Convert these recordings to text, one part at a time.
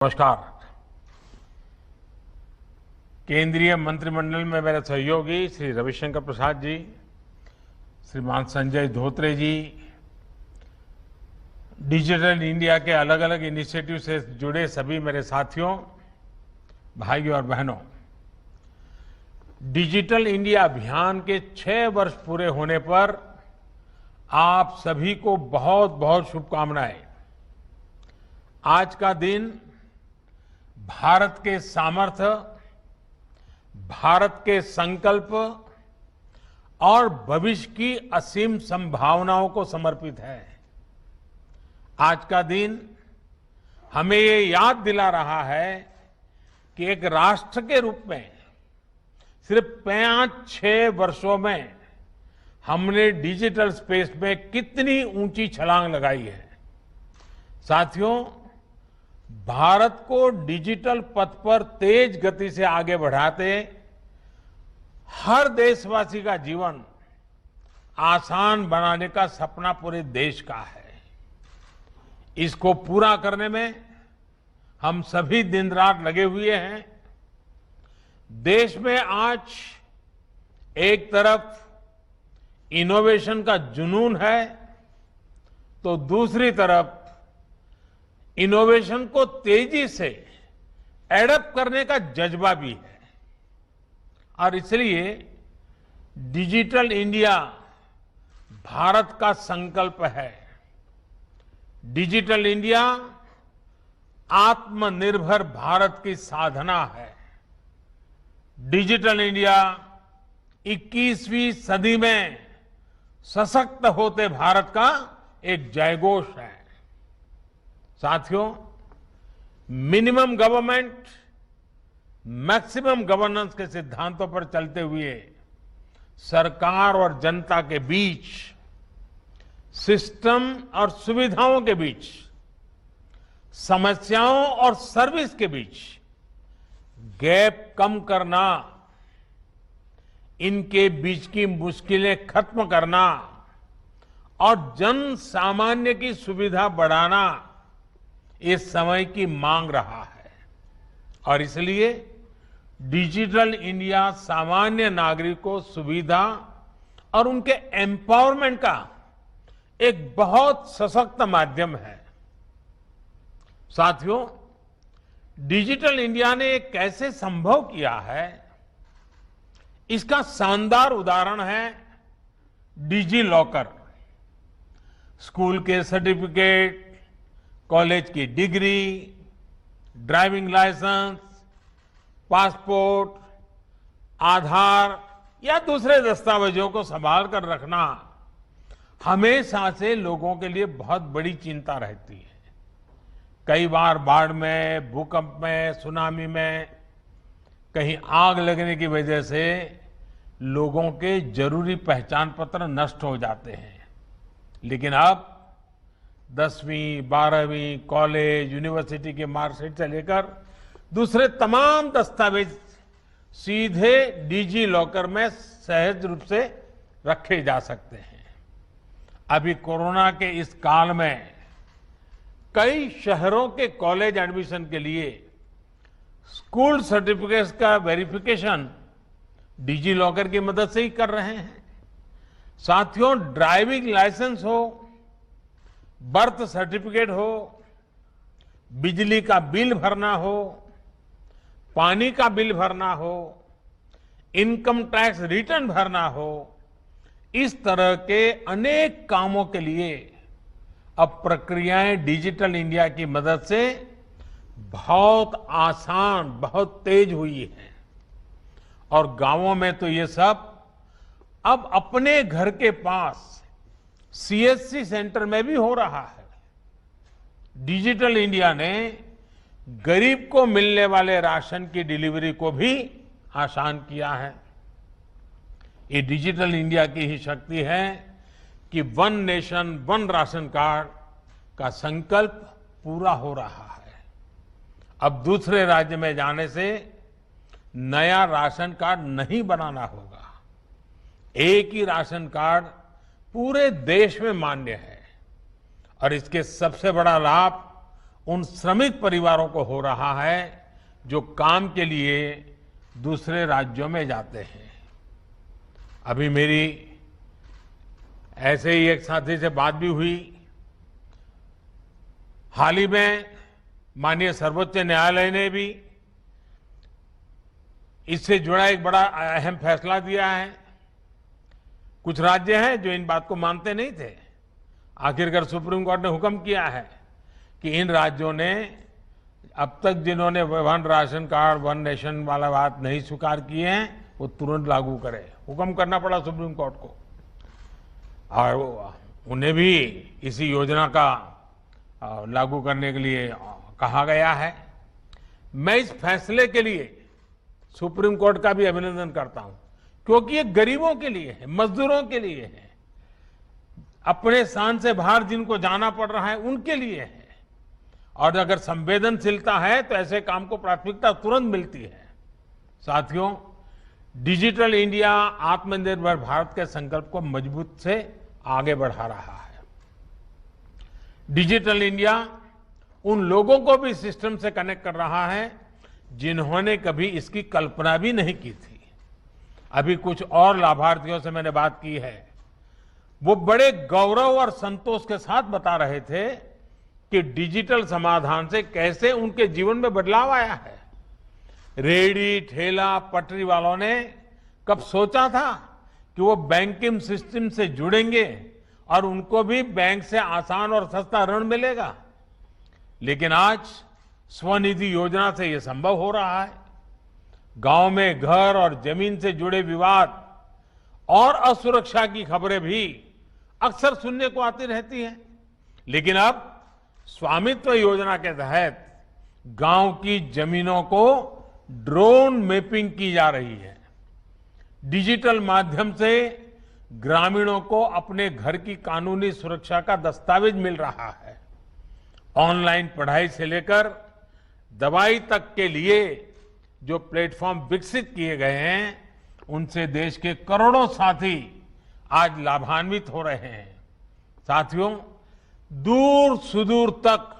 नमस्कार। केंद्रीय मंत्रिमंडल में मेरे सहयोगी श्री रविशंकर प्रसाद जी, श्रीमान संजय धोत्रे जी, डिजिटल इंडिया के अलग अलग इनिशिएटिव से जुड़े सभी मेरे साथियों, भाइयों और बहनों, डिजिटल इंडिया अभियान के 6 वर्ष पूरे होने पर आप सभी को बहुत बहुत शुभकामनाएं। आज का दिन भारत के सामर्थ्य, भारत के संकल्प और भविष्य की असीम संभावनाओं को समर्पित है। आज का दिन हमें ये याद दिला रहा है कि एक राष्ट्र के रूप में सिर्फ 5-6 वर्षों में हमने डिजिटल स्पेस में कितनी ऊंची छलांग लगाई है। साथियों, भारत को डिजिटल पथ पर तेज गति से आगे बढ़ाते हर देशवासी का जीवन आसान बनाने का सपना पूरे देश का है। इसको पूरा करने में हम सभी दिन रात लगे हुए हैं। देश में आज एक तरफ इनोवेशन का जुनून है, तो दूसरी तरफ इनोवेशन को तेजी से एडप्ट करने का जज्बा भी है। और इसलिए डिजिटल इंडिया भारत का संकल्प है। डिजिटल इंडिया आत्मनिर्भर भारत की साधना है। डिजिटल इंडिया 21वीं सदी में सशक्त होते भारत का एक जयघोष है। साथियों, मिनिमम गवर्नमेंट मैक्सिमम गवर्नेंस के सिद्धांतों पर चलते हुए सरकार और जनता के बीच, सिस्टम और सुविधाओं के बीच, समस्याओं और सर्विस के बीच गैप कम करना, इनके बीच की मुश्किलें खत्म करना और जन सामान्य की सुविधा बढ़ाना इस समय की मांग रहा है। और इसलिए डिजिटल इंडिया सामान्य नागरिक को सुविधा और उनके एम्पावरमेंट का एक बहुत सशक्त माध्यम है। साथियों, डिजिटल इंडिया ने कैसे संभव किया है, इसका शानदार उदाहरण है डिजी लॉकर। स्कूल के सर्टिफिकेट, कॉलेज की डिग्री, ड्राइविंग लाइसेंस, पासपोर्ट, आधार या दूसरे दस्तावेजों को संभाल कर रखना हमेशा से लोगों के लिए बहुत बड़ी चिंता रहती है। कई बार बाढ़ में, भूकंप में, सुनामी में, कहीं आग लगने की वजह से लोगों के जरूरी पहचान पत्र नष्ट हो जाते हैं। लेकिन अब 10वीं, 12वीं, कॉलेज, यूनिवर्सिटी के मार्कशीट से लेकर दूसरे तमाम दस्तावेज सीधे डिजी लॉकर में सहज रूप से रखे जा सकते हैं। अभी कोरोना के इस काल में कई शहरों के कॉलेज एडमिशन के लिए स्कूल सर्टिफिकेट्स का वेरिफिकेशन डिजी लॉकर की मदद से ही कर रहे हैं। साथियों, ड्राइविंग लाइसेंस हो, बर्थ सर्टिफिकेट हो, बिजली का बिल भरना हो, पानी का बिल भरना हो, इनकम टैक्स रिटर्न भरना हो, इस तरह के अनेक कामों के लिए अब प्रक्रियाएं डिजिटल इंडिया की मदद से बहुत आसान, बहुत तेज हुई है। और गांवों में तो ये सब अब अपने घर के पास सीएससी सेंटर में भी हो रहा है। डिजिटल इंडिया ने गरीब को मिलने वाले राशन की डिलीवरी को भी आसान किया है। ये डिजिटल इंडिया की ही शक्ति है कि one nation one ration card का संकल्प पूरा हो रहा है। अब दूसरे राज्य में जाने से नया राशन कार्ड नहीं बनाना होगा। एक ही राशन कार्ड पूरे देश में मान्य है। और इसके सबसे बड़ा लाभ उन श्रमिक परिवारों को हो रहा है जो काम के लिए दूसरे राज्यों में जाते हैं। अभी मेरी ऐसे ही एक साथी से बात भी हुई। हाल ही में माननीय सर्वोच्च न्यायालय ने भी इससे जुड़ा एक बड़ा अहम फैसला दिया है। कुछ राज्य हैं जो इन बात को मानते नहीं थे। आखिरकार सुप्रीम कोर्ट ने हुक्म किया है कि इन राज्यों ने अब तक जिन्होंने one ration card, one nation वाला बात नहीं स्वीकार किए हैं, वो तुरंत लागू करें। हुक्म करना पड़ा सुप्रीम कोर्ट को और उन्हें भी इसी योजना का लागू करने के लिए कहा गया है। मैं इस फैसले के लिए सुप्रीम कोर्ट का भी अभिनंदन करता हूं, क्योंकि ये गरीबों के लिए है, मजदूरों के लिए है, अपने स्थान से बाहर जिनको जाना पड़ रहा है उनके लिए है। और अगर संवेदनशीलता है तो ऐसे काम को प्राथमिकता तुरंत मिलती है। साथियों, डिजिटल इंडिया आत्मनिर्भर भारत के संकल्प को मजबूत से आगे बढ़ा रहा है। डिजिटल इंडिया उन लोगों को भी सिस्टम से कनेक्ट कर रहा है जिन्होंने कभी इसकी कल्पना भी नहीं की थी। अभी कुछ और लाभार्थियों से मैंने बात की है। वो बड़े गौरव और संतोष के साथ बता रहे थे कि डिजिटल समाधान से कैसे उनके जीवन में बदलाव आया है। रेहड़ी, ठेला, पटरी वालों ने कब सोचा था कि वो बैंकिंग सिस्टम से जुड़ेंगे और उनको भी बैंक से आसान और सस्ता ऋण मिलेगा। लेकिन आज स्वनिधि योजना से यह संभव हो रहा है। गांव में घर और जमीन से जुड़े विवाद और असुरक्षा की खबरें भी अक्सर सुनने को आती रहती हैं। लेकिन अब स्वामित्व योजना के तहत गांव की जमीनों को ड्रोन मैपिंग की जा रही है। डिजिटल माध्यम से ग्रामीणों को अपने घर की कानूनी सुरक्षा का दस्तावेज मिल रहा है। ऑनलाइन पढ़ाई से लेकर दवाई तक के लिए जो प्लेटफॉर्म विकसित किए गए हैं, उनसे देश के करोड़ों साथी आज लाभान्वित हो रहे हैं। साथियों, दूर सुदूर तक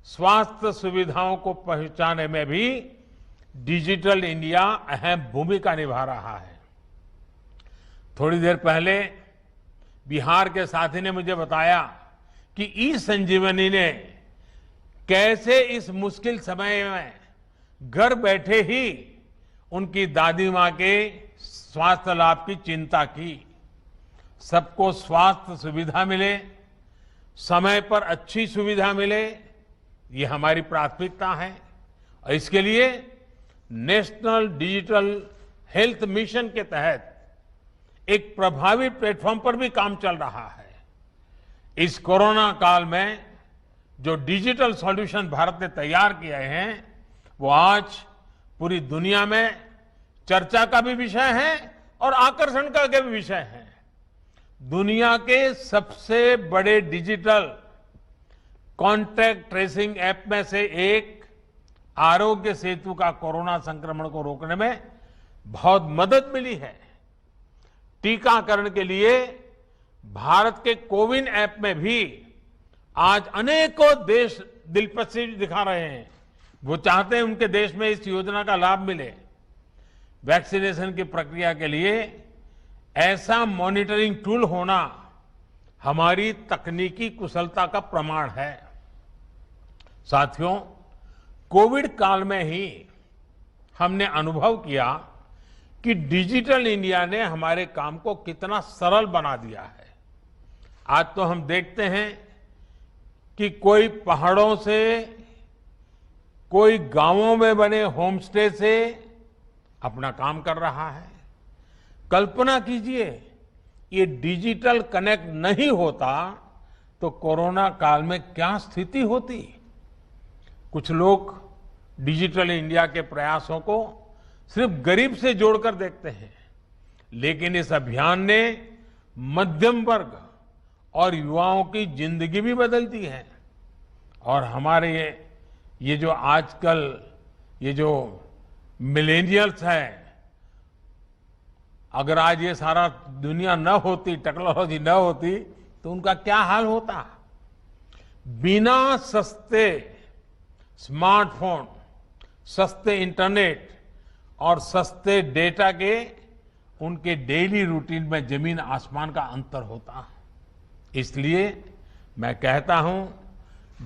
स्वास्थ्य सुविधाओं को पहुंचाने में भी डिजिटल इंडिया अहम भूमिका निभा रहा है। थोड़ी देर पहले बिहार के साथी ने मुझे बताया कि ई संजीवनी ने कैसे इस मुश्किल समय में घर बैठे ही उनकी दादी मां के स्वास्थ्य लाभ की चिंता की। सबको स्वास्थ्य सुविधा मिले, समय पर अच्छी सुविधा मिले, ये हमारी प्राथमिकता है। और इसके लिए नेशनल डिजिटल हेल्थ मिशन के तहत एक प्रभावी प्लेटफॉर्म पर भी काम चल रहा है। इस कोरोना काल में जो डिजिटल सॉल्यूशन भारत ने तैयार किए हैं, वो आज पूरी दुनिया में चर्चा का भी विषय है और आकर्षण का भी विषय है। दुनिया के सबसे बड़े डिजिटल कॉन्टैक्ट ट्रेसिंग ऐप में से एक आरोग्य सेतु का कोरोना संक्रमण को रोकने में बहुत मदद मिली है। टीकाकरण के लिए भारत के कोविन ऐप में भी आज अनेकों देश दिलचस्पी दिखा रहे हैं। वो चाहते हैं उनके देश में इस योजना का लाभ मिले। वैक्सीनेशन की प्रक्रिया के लिए ऐसा मॉनिटरिंग टूल होना हमारी तकनीकी कुशलता का प्रमाण है। साथियों, कोविड काल में ही हमने अनुभव किया कि डिजिटल इंडिया ने हमारे काम को कितना सरल बना दिया है। आज तो हम देखते हैं कि कोई पहाड़ों से, कोई गांवों में बने होम स्टे से अपना काम कर रहा है। कल्पना कीजिए, ये डिजिटल कनेक्ट नहीं होता तो कोरोना काल में क्या स्थिति होती। कुछ लोग डिजिटल इंडिया के प्रयासों को सिर्फ गरीब से जोड़कर देखते हैं, लेकिन इस अभियान ने मध्यम वर्ग और युवाओं की जिंदगी भी बदल दी है। और हमारे ये जो आजकल ये जो मिलेनियल्स हैं, अगर आज ये सारा दुनिया न होती, टेक्नोलॉजी न होती, तो उनका क्या हाल होता। बिना सस्ते स्मार्टफोन, सस्ते इंटरनेट और सस्ते डेटा के उनके डेली रूटीन में जमीन आसमान का अंतर होता है। इसलिए मैं कहता हूं,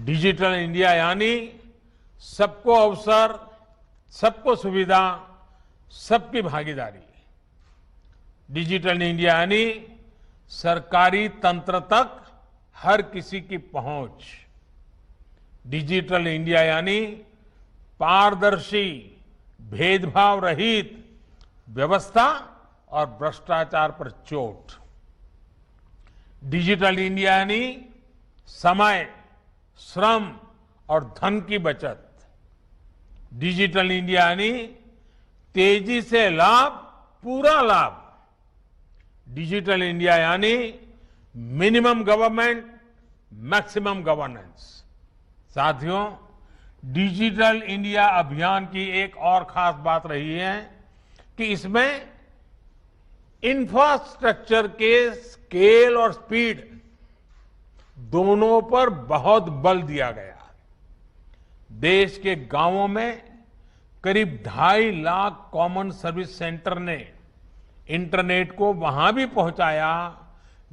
डिजिटल इंडिया यानी सबको अवसर, सबको सुविधा, सबकी भागीदारी। डिजिटल इंडिया यानी सरकारी तंत्र तक हर किसी की पहुंच। डिजिटल इंडिया यानी पारदर्शी, भेदभाव रहित व्यवस्था और भ्रष्टाचार पर चोट। डिजिटल इंडिया यानी समय, श्रम और धन की बचत। डिजिटल इंडिया यानी तेजी से लाभ, पूरा लाभ। डिजिटल इंडिया यानी मिनिमम गवर्नमेंट, मैक्सिमम गवर्नेंस। साथियों, डिजिटल इंडिया अभियान की एक और खास बात रही है कि इसमें इंफ्रास्ट्रक्चर के स्केल और स्पीड दोनों पर बहुत बल दिया गया। देश के गांवों में करीब 2.5 लाख कॉमन सर्विस सेंटर ने इंटरनेट को वहां भी पहुंचाया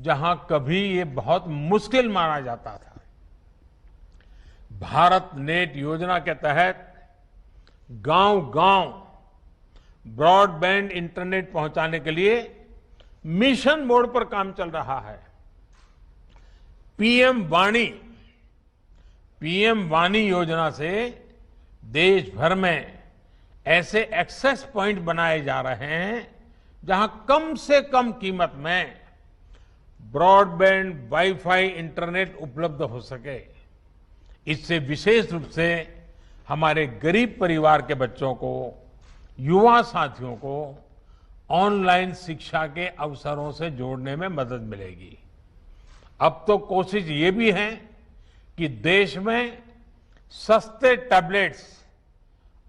जहां कभी ये बहुत मुश्किल माना जाता था। भारत नेट योजना के तहत गांव-गांव ब्रॉडबैंड इंटरनेट पहुंचाने के लिए मिशन मोड पर काम चल रहा है। पीएम वाणी योजना से देश भर में ऐसे एक्सेस पॉइंट बनाए जा रहे हैं जहां कम से कम कीमत में ब्रॉडबैंड वाईफाई इंटरनेट उपलब्ध हो सके। इससे विशेष रूप से हमारे गरीब परिवार के बच्चों को, युवा साथियों को ऑनलाइन शिक्षा के अवसरों से जोड़ने में मदद मिलेगी। अब तो कोशिश ये भी है कि देश में सस्ते टैबलेट्स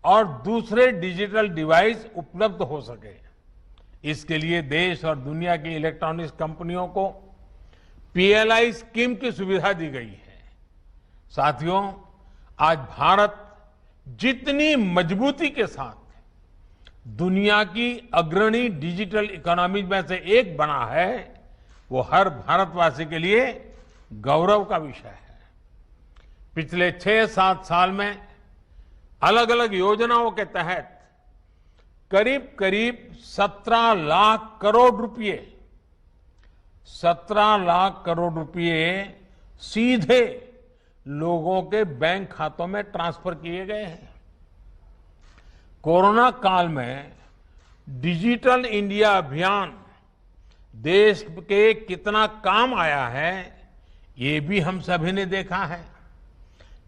और दूसरे डिजिटल डिवाइस उपलब्ध हो सके। इसके लिए देश और दुनिया की इलेक्ट्रॉनिक्स कंपनियों को पीएलआई स्कीम की सुविधा दी गई है। साथियों, आज भारत जितनी मजबूती के साथ दुनिया की अग्रणी डिजिटल इकोनॉमी में से एक बना है, वो हर भारतवासी के लिए गौरव का विषय है। पिछले 6-7 साल में अलग अलग योजनाओं के तहत करीब करीब 17 लाख करोड़ रुपए सीधे लोगों के बैंक खातों में ट्रांसफर किए गए हैं। कोरोना काल में डिजिटल इंडिया अभियान देश के कितना काम आया है, ये भी हम सभी ने देखा है।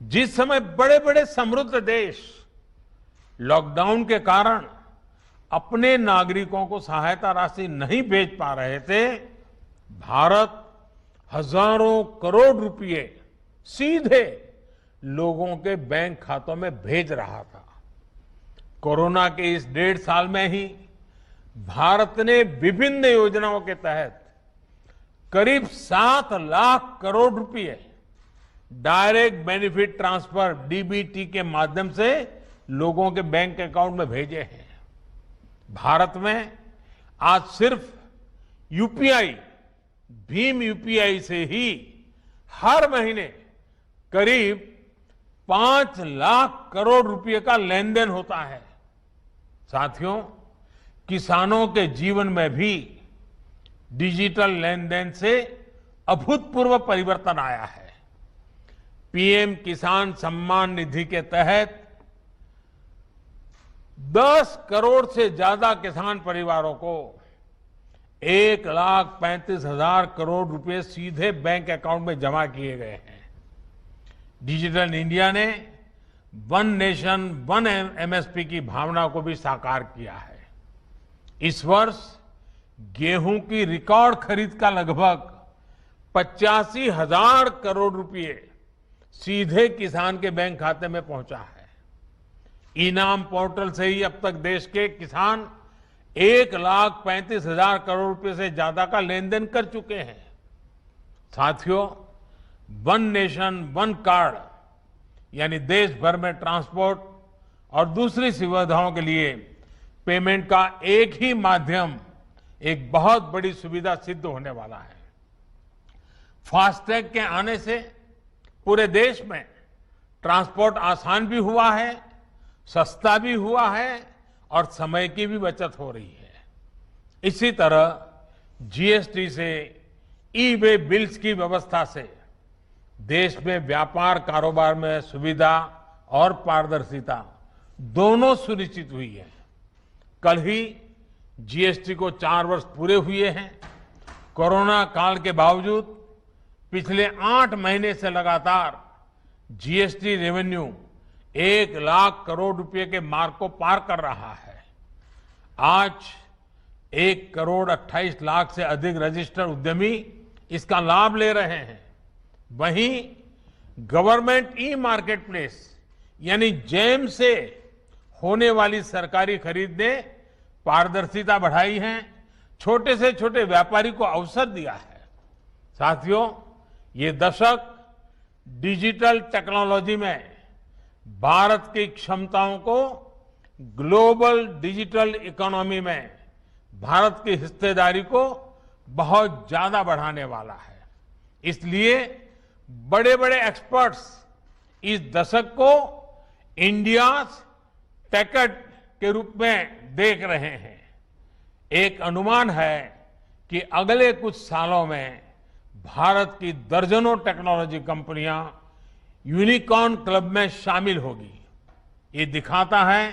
जिस समय बड़े बड़े समृद्ध देश लॉकडाउन के कारण अपने नागरिकों को सहायता राशि नहीं भेज पा रहे थे, भारत हजारों करोड़ रुपए सीधे लोगों के बैंक खातों में भेज रहा था। कोरोना के इस 1.5 साल में ही भारत ने विभिन्न योजनाओं के तहत करीब 7 लाख करोड़ रुपए डायरेक्ट बेनिफिट ट्रांसफर डीबीटी के माध्यम से लोगों के बैंक अकाउंट में भेजे हैं। भारत में आज सिर्फ यूपीआई, भीम यूपीआई से ही हर महीने करीब 5 लाख करोड़ रुपए का लेन देन होता है। साथियों, किसानों के जीवन में भी डिजिटल लेन देन से अभूतपूर्व परिवर्तन आया है। पीएम किसान सम्मान निधि के तहत 10 करोड़ से ज्यादा किसान परिवारों को 1,35,000 करोड़ रुपए सीधे बैंक अकाउंट में जमा किए गए हैं। डिजिटल इंडिया ने वन नेशन वन एमएसपी की भावना को भी साकार किया है। इस वर्ष गेहूं की रिकॉर्ड खरीद का लगभग 85,000 करोड़ रुपए सीधे किसान के बैंक खाते में पहुंचा है। इनाम पोर्टल से ही अब तक देश के किसान 1,35,000 करोड़ रुपए से ज्यादा का लेन देन कर चुके हैं। साथियों, वन नेशन वन कार्ड यानी देश भर में ट्रांसपोर्ट और दूसरी सुविधाओं के लिए पेमेंट का एक ही माध्यम एक बहुत बड़ी सुविधा सिद्ध होने वाला है। फास्टैग के आने से पूरे देश में ट्रांसपोर्ट आसान भी हुआ है, सस्ता भी हुआ है और समय की भी बचत हो रही है। इसी तरह जीएसटी से ई वे बिल्स की व्यवस्था से देश में व्यापार कारोबार में सुविधा और पारदर्शिता दोनों सुनिश्चित हुई है। कल ही जीएसटी को 4 वर्ष पूरे हुए हैं। कोरोना काल के बावजूद पिछले 8 महीने से लगातार जीएसटी रेवेन्यू 1 लाख करोड़ रुपए के मार्क को पार कर रहा है। आज 1 करोड़ 28 लाख से अधिक रजिस्टर्ड उद्यमी इसका लाभ ले रहे हैं। वहीं गवर्नमेंट ई मार्केट प्लेस यानी जेम से होने वाली सरकारी खरीद ने पारदर्शिता बढ़ाई है, छोटे से छोटे व्यापारी को अवसर दिया है। साथियों, ये दशक डिजिटल टेक्नोलॉजी में भारत की क्षमताओं को ग्लोबल डिजिटल इकोनॉमी में भारत की हिस्सेदारी को बहुत ज्यादा बढ़ाने वाला है। इसलिए बड़े बड़े एक्सपर्ट्स इस दशक को इंडिया टेकड के रूप में देख रहे हैं। एक अनुमान है कि अगले कुछ सालों में भारत की दर्जनों टेक्नोलॉजी कंपनियां यूनिकॉर्न क्लब में शामिल होगी। ये दिखाता है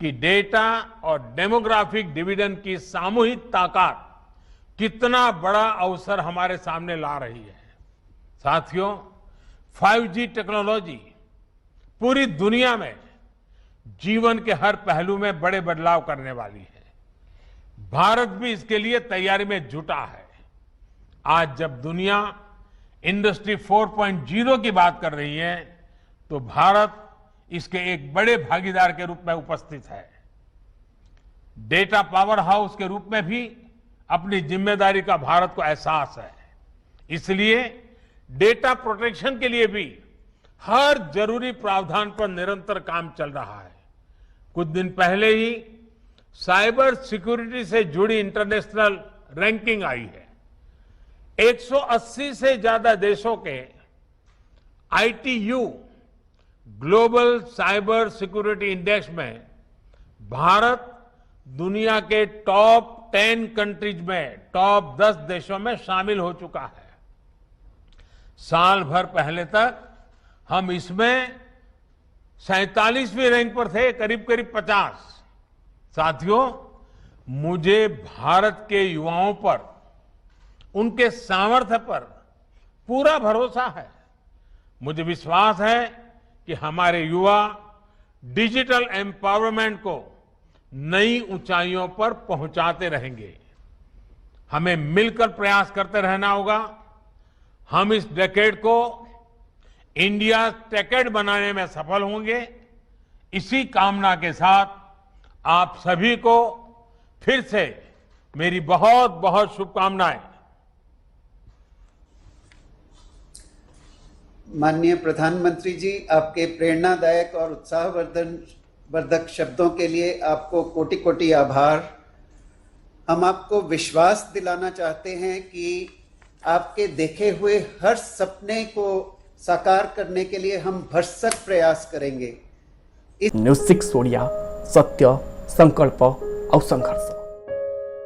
कि डेटा और डेमोग्राफिक डिविडेंड की सामूहिक ताकत कितना बड़ा अवसर हमारे सामने ला रही है। साथियों, 5G टेक्नोलॉजी पूरी दुनिया में जीवन के हर पहलू में बड़े बदलाव करने वाली है। भारत भी इसके लिए तैयारी में जुटा है। आज जब दुनिया इंडस्ट्री 4.0 की बात कर रही है तो भारत इसके एक बड़े भागीदार के रूप में उपस्थित है। डेटा पावर हाउस के रूप में भी अपनी जिम्मेदारी का भारत को एहसास है। इसलिए डेटा प्रोटेक्शन के लिए भी हर जरूरी प्रावधान पर निरंतर काम चल रहा है। कुछ दिन पहले ही साइबर सिक्योरिटी से जुड़ी इंटरनेशनल रैंकिंग आई है। 180 से ज्यादा देशों के ITU global cyber security index में भारत दुनिया के टॉप 10 कंट्रीज में टॉप 10 देशों में शामिल हो चुका है। साल भर पहले तक हम इसमें 47वीं रैंक पर थे, करीब करीब 50। साथियों, मुझे भारत के युवाओं पर, उनके सामर्थ्य पर पूरा भरोसा है। मुझे विश्वास है कि हमारे युवा डिजिटल एम्पावरमेंट को नई ऊंचाइयों पर पहुंचाते रहेंगे। हमें मिलकर प्रयास करते रहना होगा। हम इस डेकेड को इंडिया टेकेड बनाने में सफल होंगे। इसी कामना के साथ आप सभी को फिर से मेरी बहुत बहुत शुभकामनाएं। माननीय प्रधानमंत्री जी, आपके प्रेरणादायक और उत्साहवर्धक शब्दों के लिए आपको कोटि कोटि आभार। हम आपको विश्वास दिलाना चाहते हैं कि आपके देखे हुए हर सपने को साकार करने के लिए हम भरसक प्रयास करेंगे। न्यूज 6 ओडिया, सत्य, संकल्प और संघर्ष।